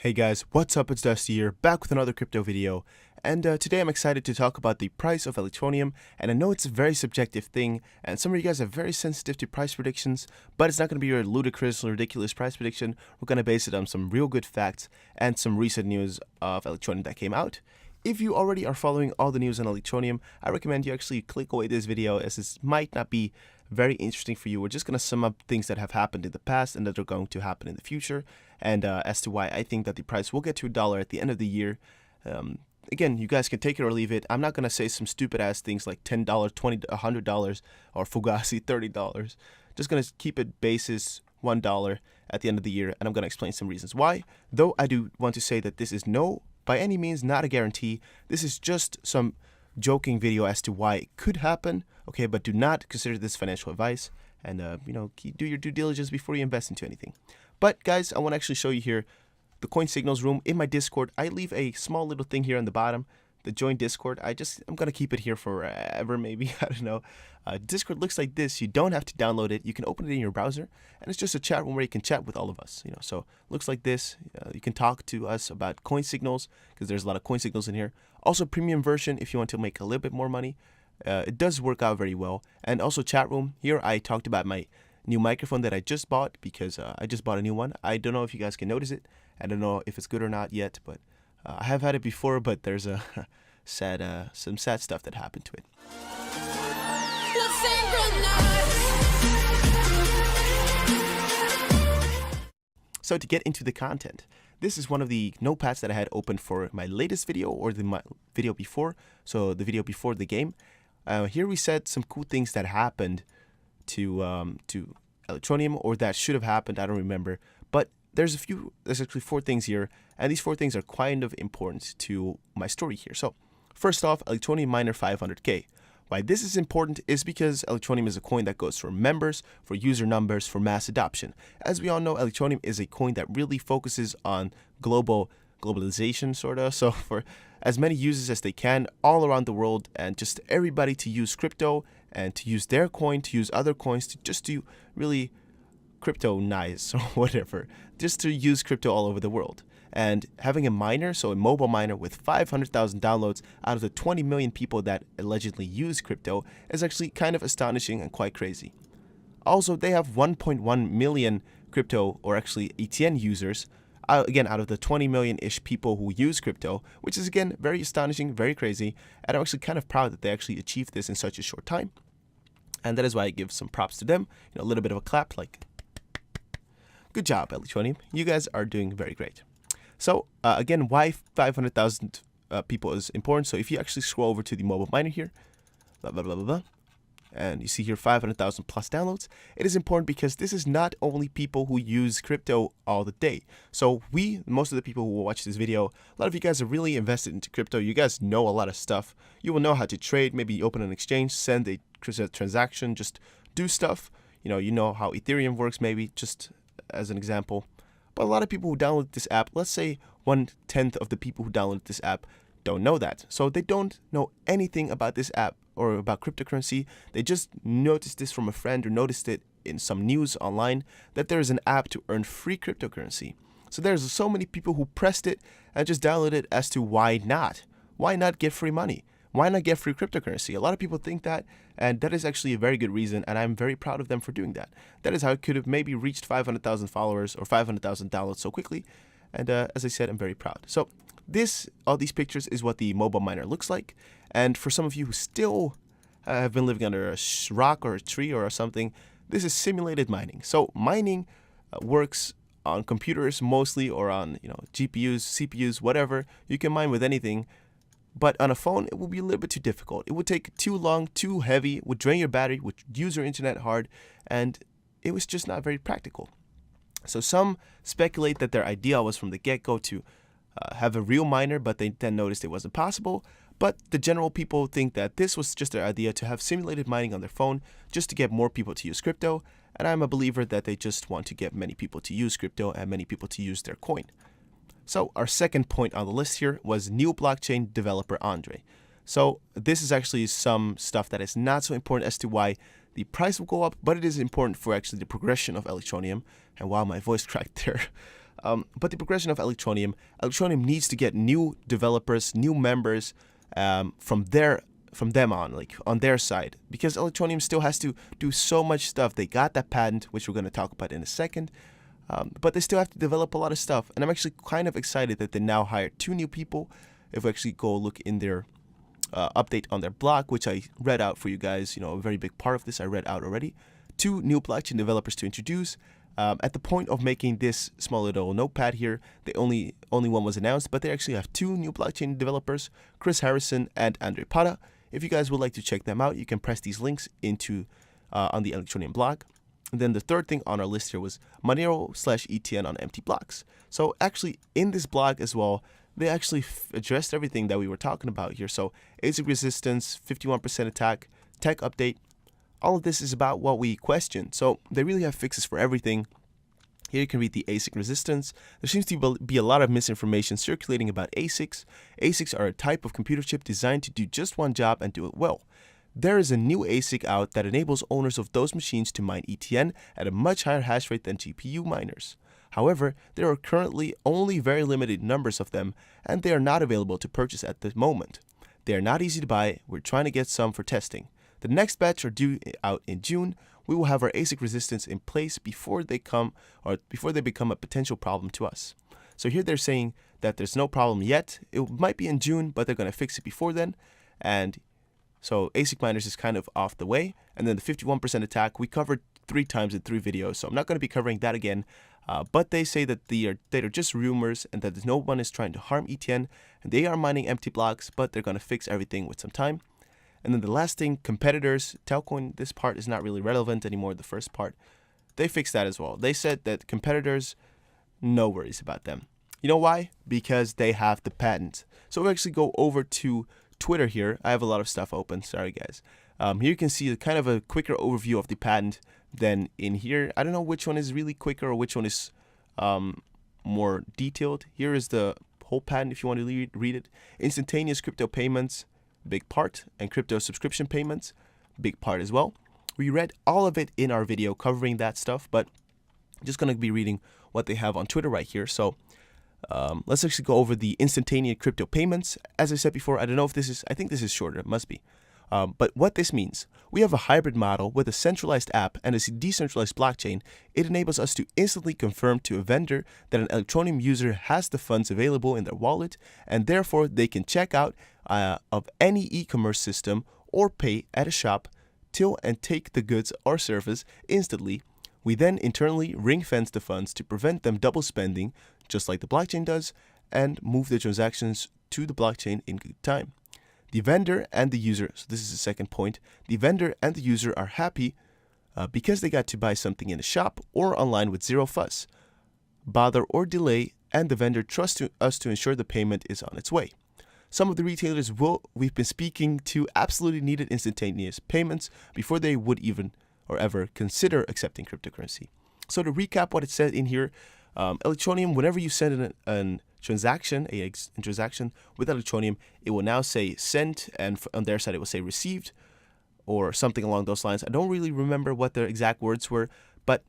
Hey guys, what's up? It's Dusty here, back with another crypto video, and today I'm excited to talk about the price of Electroneum. And I know it's a very subjective thing, and some of you guys are very sensitive to price predictions, but it's not going to be your ludicrous or ridiculous price prediction. We're going to base it on some real good facts and some recent news of Electroneum that came out. If you already are following all the news on Electroneum, I recommend you actually click away this video, as this might not be very interesting for you. We're just going to sum up things that have happened in the past and that are going to happen in the future, and as to why I think that the price will get to $1 at the end of the year. Again, you guys can take it or leave it. I'm not going to say some stupid ass things like $10, $20, $100, or Fugazi $30. Just going to keep it basis $1 at the end of the year, and I'm going to explain some reasons why. Though I do want to say that this is by any means not a guarantee. This is just some joking video as to why it could happen, okay? But do not consider this financial advice, and do your due diligence before you invest into anything. But guys, I want to actually show you here the coin signals room in my Discord. I leave a small little thing here on the bottom, the join Discord. I'm gonna keep it here forever, maybe. I don't know. Discord looks like this. You don't have to download it. You can open it in your browser, and it's just a chat room where you can chat with all of us. So looks like this. You can talk to us about coin signals, because there's a lot of coin signals in here. Also, premium version if you want to make a little bit more money. It does work out very well. And also chat room. Here I talked about my new microphone that I just bought, because I just bought a new one. I don't know if you guys can notice it. I don't know if it's good or not yet, but I have had it before, but there's a some sad stuff that happened to it. So to get into the content, this is one of the notepads that I had opened for my latest video, or my video before, so the video before the game. Here we said some cool things that happened to Electroneum, or that should have happened. I don't remember, but there's actually 4 things here, and these 4 things are kind of important to my story here. So first off, Electroneum miner 500k. Why this is important is because Electroneum is a coin that goes for members, for user numbers, for mass adoption. As we all know, Electroneum is a coin that really focuses on globalization, sort of. So for as many users as they can all around the world, and just everybody to use crypto and to use their coin, to use other coins, to really crypto nice or whatever, just to use crypto all over the world. And having a miner, so a mobile miner with 500,000 downloads out of the 20 million people that allegedly use crypto, is actually kind of astonishing and quite crazy. Also, they have 1.1 million crypto, or actually ETN users, again, out of the 20 million-ish people who use crypto, which is again very astonishing, very crazy, and I'm actually kind of proud that they actually achieved this in such a short time. And that is why I give some props to them, a little bit of a clap, like, good job, Electroneum. You guys are doing very great. So again, why 500,000 people is important. So if you actually scroll over to the mobile miner here, blah, blah, blah, blah, blah, and you see here 500,000 plus downloads, it is important because this is not only people who use crypto all the day. So most of the people who will watch this video, a lot of you guys are really invested into crypto. You guys know a lot of stuff. You will know how to trade, maybe open an exchange, send a transaction, just do stuff. You know how Ethereum works, maybe, just as an example. But a lot of people who download this app, let's say 1/10 of the people who download this app don't know that. So they don't know anything about this app or about cryptocurrency. They just noticed this from a friend, or noticed it in some news online, that there is an app to earn free cryptocurrency. So there's so many people who pressed it and just downloaded it, as to why not? Why not get free money? Why not get free cryptocurrency? A lot of people think that, and that is actually a very good reason, and I'm very proud of them for doing that. That is how it could have maybe reached 500,000 followers or 500,000 downloads so quickly, and as I said, I'm very proud. So all these pictures is what the mobile miner looks like, and for some of you who still have been living under a rock or a tree or something, this is simulated mining. So mining works on computers mostly, or on GPUs, CPUs, whatever. You can mine with anything. But on a phone, it will be a little bit too difficult. It would take too long, too heavy, would drain your battery, would use your internet hard, and it was just not very practical. So some speculate that their idea was from the get-go to have a real miner, but they then noticed it wasn't possible. But the general people think that this was just their idea to have simulated mining on their phone, just to get more people to use crypto. And I'm a believer that they just want to get many people to use crypto and many people to use their coin. So our second point on the list here was new blockchain developer Andre. So this is actually some stuff that is not so important as to why the price will go up, but it is important for actually the progression of Electroneum. And wow, my voice cracked there. But the progression of Electroneum needs to get new developers, new members from them on, like on their side, because Electroneum still has to do so much stuff. They got that patent, which we're going to talk about in a second, but they still have to develop a lot of stuff. And I'm actually kind of excited that they now hired 2 new people. If we actually go look in their update on their blog, which I read out for you guys, a very big part of this I read out already. 2 new blockchain developers to introduce. At the point of making this small little notepad here, the only one was announced, but they actually have 2 new blockchain developers, Chris Harrison and Andre Pata. If you guys would like to check them out, you can press these links into on the Electroneum blog. And then the third thing on our list here was Monero/ETN on empty blocks. So actually in this blog as well, they actually addressed everything that we were talking about here. So ASIC resistance, 51% attack, tech update. All of this is about what we questioned. So they really have fixes for everything. Here you can read the ASIC resistance. There seems to be a lot of misinformation circulating about ASICs. ASICs are a type of computer chip designed to do just one job and do it well. There is a new ASIC out that enables owners of those machines to mine ETN at a much higher hash rate than GPU miners. However, there are currently only very limited numbers of them, and they are not available to purchase at the moment. They are not easy to buy. We're trying to get some for testing. The next batch are due out in June. We will have our ASIC resistance in place before they become a potential problem to us. So here they're saying that there's no problem yet. It might be in June, but they're going to fix it before then. And so ASIC miners is kind of off the way. And then the 51% attack we covered 3 times in 3 videos, so I'm not going to be covering that again. But they say that they are just rumors and that no one is trying to harm ETN. And they are mining empty blocks, but they're going to fix everything with some time. And then the last thing, competitors, Telcoin, this part is not really relevant anymore, the first part. They fixed that as well. They said that competitors, no worries about them. You know why? Because they have the patent. So we actually go over to Twitter here. I have a lot of stuff open, sorry guys. Here you can see kind of a quicker overview of the patent than in here. I don't know which one is really quicker or which one is more detailed. Here is the whole patent if you want to read it. Instantaneous crypto payments, big part, and crypto subscription payments, big part as well. We read all of it in our video covering that stuff, but I'm just going to be reading what they have on Twitter right here. So let's actually go over the instantaneous crypto payments. As I said before, I don't know if this is, I think this is shorter, it must be. But what this means, we have a hybrid model with a centralized app and a decentralized blockchain. It enables us to instantly confirm to a vendor that an Electroneum user has the funds available in their wallet, and therefore they can check out of any e-commerce system or pay at a shop, till and take the goods or service instantly. We then internally ring-fence the funds to prevent them double spending, just like the blockchain does, and move the transactions to the blockchain in good time. The vendor and the user, so this is the second point, the vendor and the user are happy because they got to buy something in a shop or online with zero fuss, bother or delay, and the vendor trusts us to ensure the payment is on its way. Some of the retailers we've been speaking to absolutely needed instantaneous payments before they would even or ever consider accepting cryptocurrency. So to recap what it said in here, Electroneum, whenever you send a transaction with Electroneum, it will now say sent, and on their side it will say received or something along those lines. I don't really remember what their exact words were, but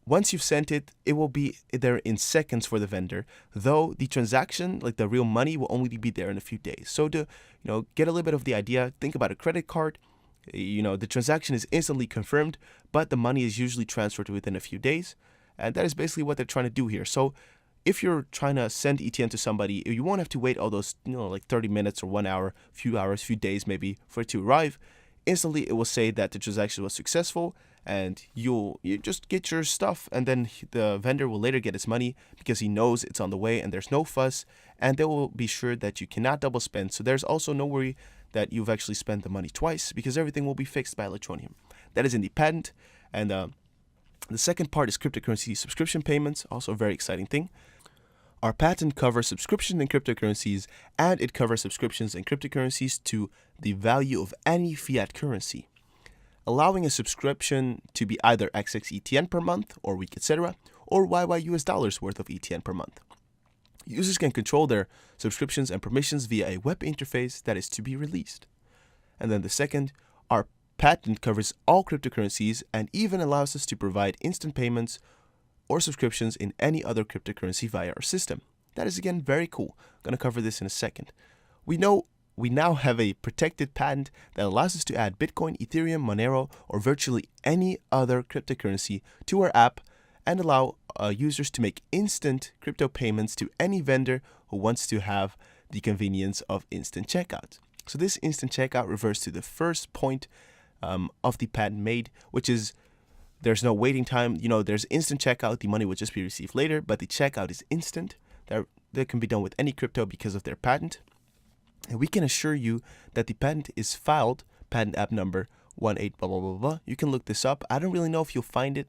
once you've sent it, it will be there in seconds for the vendor, though the transaction, like the real money, will only be there in a few days. So to get a little bit of the idea, think about a credit card. The transaction is instantly confirmed, but the money is usually transferred within a few days. And that is basically what they're trying to do here. So if you're trying to send ETN to somebody, you won't have to wait all those, like 30 minutes or 1 hour, few hours, few days maybe for it to arrive. Instantly, it will say that the transaction was successful, and you just get your stuff, and then the vendor will later get his money because he knows it's on the way and there's no fuss, and they will be sure that you cannot double spend. So there's also no worry that you've actually spent the money twice, because everything will be fixed by Electroneum. That is in the patent. And the second part is cryptocurrency subscription payments, also a very exciting thing. Our patent covers subscription in cryptocurrencies, and it covers subscriptions in cryptocurrencies to the value of any fiat currency, allowing a subscription to be either XX ETN per month or week, etc., or YY US dollars worth of ETN per month. Users can control their subscriptions and permissions via a web interface that is to be released. And then the second, our patent covers all cryptocurrencies and even allows us to provide instant payments or subscriptions in any other cryptocurrency via our system. That is again very cool. I'm going to cover this in a second. We now have a protected patent that allows us to add Bitcoin, Ethereum, Monero, or virtually any other cryptocurrency to our app and allow users to make instant crypto payments to any vendor who wants to have the convenience of instant checkout. So this instant checkout refers to the first point of the patent made, which is there's no waiting time. There's instant checkout. The money will just be received later, but the checkout is instant. That can be done with any crypto because of their patent. And we can assure you that the patent is filed, patent app number 18 blah, blah, blah, blah. You can look this up. I don't really know if you'll find it,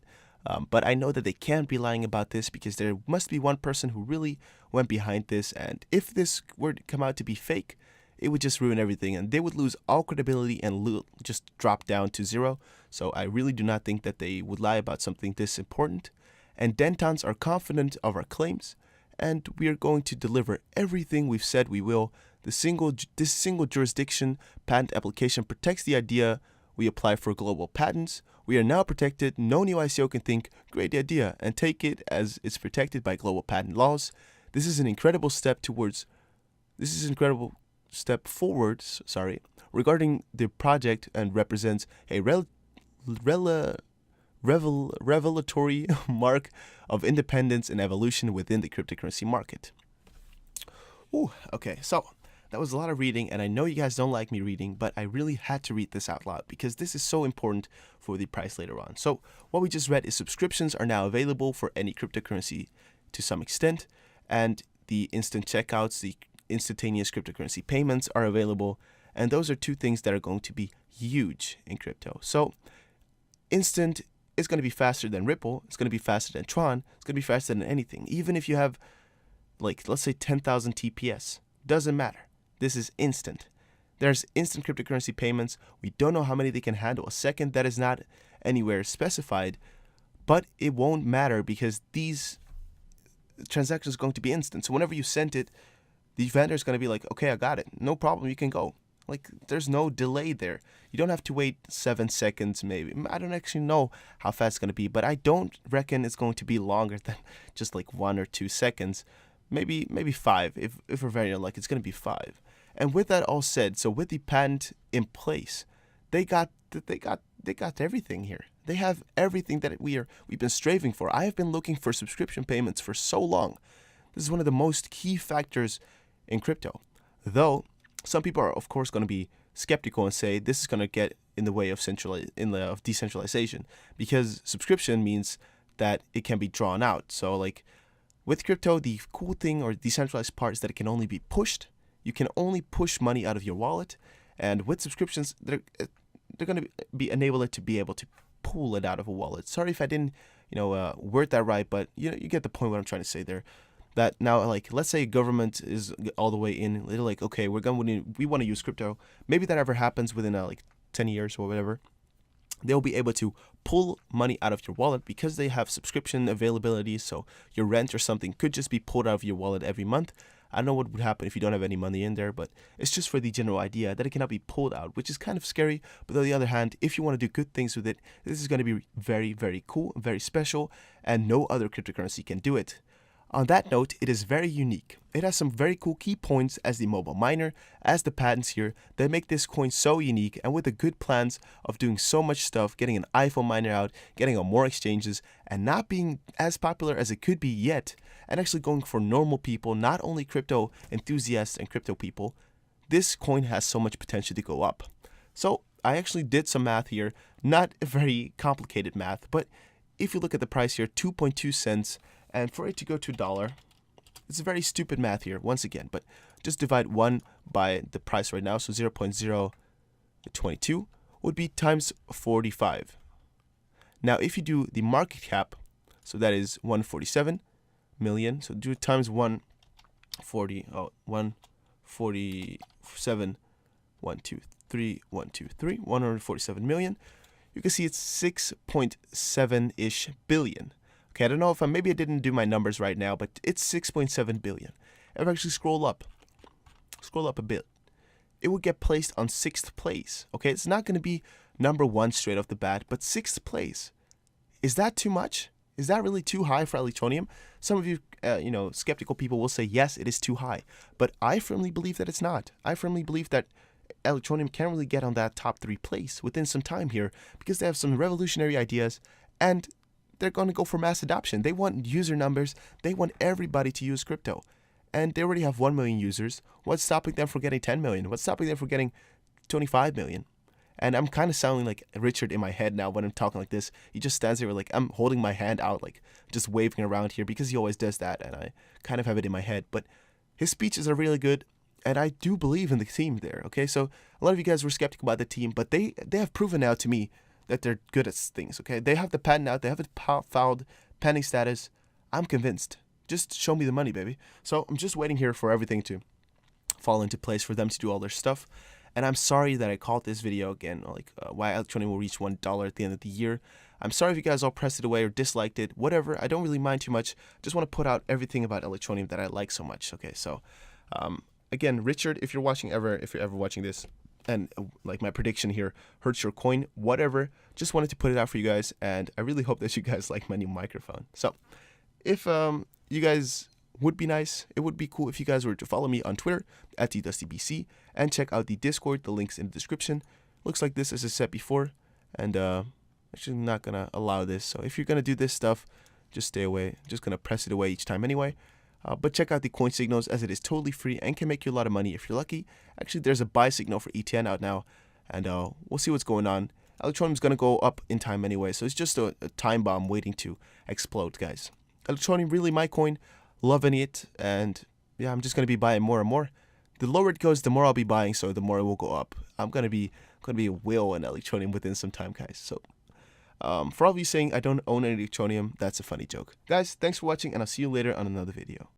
but I know that they can't be lying about this because there must be one person who really went behind this. And if this were to come out to be fake, it would just ruin everything and they would lose all credibility and just drop down to zero. So I really do not think that they would lie about something this important. And Dentons are confident of our claims, and we are going to deliver everything we've said we will. This single jurisdiction patent application protects the idea we apply for global patents. We are now protected. No new ICO can think, great idea, and take it as it's protected by global patent laws. This is an incredible step forward, regarding the project and represents a revelatory mark of independence and evolution within the cryptocurrency market. Ooh, okay, so that was a lot of reading, and I know you guys don't like me reading, but I really had to read this out loud because this is so important for the price later on. So what we just read is subscriptions are now available for any cryptocurrency to some extent, and the instant checkouts, the instantaneous cryptocurrency payments are available, and those are two things that are going to be huge in crypto. So instant is going to be faster than Ripple, it's going to be faster than Tron, it's going to be faster than anything. Even if you have, like, let's say 10,000 TPS, doesn't matter. This is instant. There's instant cryptocurrency payments. We don't know how many they can handle a second. That is not anywhere specified, but it won't matter because these transactions are going to be instant. So whenever you send it, the vendor is going to be like, okay, I got it. No problem. You can go. Like, there's no delay there. You don't have to wait 7 seconds, maybe. I don't actually know how fast it's going to be, but I don't reckon it's going to be longer than just like 1 or 2 seconds. Maybe 5. If we're very unlucky, it's going to be 5. And with that all said, so with the patent in place, they got everything here. They have everything that we've been striving for. I have been looking for subscription payments for so long. This is one of the most key factors in crypto. Though some people are of course going to be skeptical and say this is going to get in the way of decentralization, because subscription means that it can be drawn out. So like with crypto, the cool thing or decentralized part is that it can only be pushed. You can only push money out of your wallet, and with subscriptions, they're going to be enabled to be able to pull it out of a wallet. Sorry if I didn't, word that right, but you get the point what I'm trying to say there. That now, like, let's say government is all the way in, they're like, okay, we want to use crypto. Maybe that ever happens within like 10 years or whatever. They'll be able to pull money out of your wallet because they have subscription availability. So your rent or something could just be pulled out of your wallet every month. I don't know what would happen if you don't have any money in there, but it's just for the general idea that it cannot be pulled out, which is kind of scary. But on the other hand, if you want to do good things with it, this is going to be very, very cool, very special, and no other cryptocurrency can do it. On that note, it is very unique. It has some very cool key points as the mobile miner, as the patents here, that make this coin so unique, and with the good plans of doing so much stuff, getting an iPhone miner out, getting on more exchanges, and not being as popular as it could be yet, and actually going for normal people, not only crypto enthusiasts and crypto people, this coin has so much potential to go up. So I actually did some math here, not a very complicated math, but if you look at the price here, 2.2 cents, and for it to go to $1, it's a very stupid math here, once again, but just divide 1 by the price right now, so 0.022 would be times 45. Now, if you do the market cap, so that is 147 million, so do it times 147, 147 million, you can see it's 6.7-ish billion. Okay, I don't know if maybe I didn't do my numbers right now, but it's 6.7 billion. If I actually scroll up a bit, it would get placed on 6th place. Okay, it's not going to be number 1 straight off the bat, but 6th place. Is that too much? Is that really too high for Electroneum? Some of you, skeptical people will say, yes, it is too high. But I firmly believe that it's not. I firmly believe that Electroneum can really get on that top 3 place within some time here because they have some revolutionary ideas and they're going to go for mass adoption. They want user numbers. They want everybody to use crypto. And they already have 1 million users. What's stopping them from getting 10 million? What's stopping them from getting 25 million? And I'm kind of sounding like Richard in my head now when I'm talking like this. He just stands there like I'm holding my hand out, like just waving around here because he always does that. And I kind of have it in my head. But his speeches are really good. And I do believe in the team there. Okay, so a lot of you guys were skeptical about the team, but they have proven now to me that they're good at things. Okay, they have the patent out. They have it filed pending status. I'm convinced. Just show me the money, baby. So I'm just waiting here for everything to fall into place for them to do all their stuff. And I'm sorry that I called this video again, like why Electroneum will reach $1 at the end of the year. I'm sorry if you guys all pressed it away or disliked it, whatever. I don't really mind too much. Just want to put out everything about Electroneum that I like so much. Okay, so again, Richard, if you're ever watching this, and like my prediction here hurts your coin, whatever. Just wanted to put it out for you guys, and I really hope that you guys like my new microphone. So, if you guys would be nice, it would be cool if you guys were to follow me on Twitter at @DDustyBC and check out the Discord. The link's in the description. Looks like this, as I said before, and actually not gonna allow this. So if you're gonna do this stuff, just stay away. Just gonna press it away each time anyway. But check out the coin signals, as it is totally free and can make you a lot of money if you're lucky. Actually, there's a buy signal for ETN out now, and we'll see what's going on. Electroneum's going to go up in time anyway, so it's just a time bomb waiting to explode, guys. Electroneum, really my coin, loving it, and yeah, I'm just going to be buying more and more. The lower it goes, the more I'll be buying, so the more it will go up. I'm going to be a whale in Electroneum within some time, guys. So for all of you saying I don't own any Electroneum, that's a funny joke. Guys, thanks for watching, and I'll see you later on another video.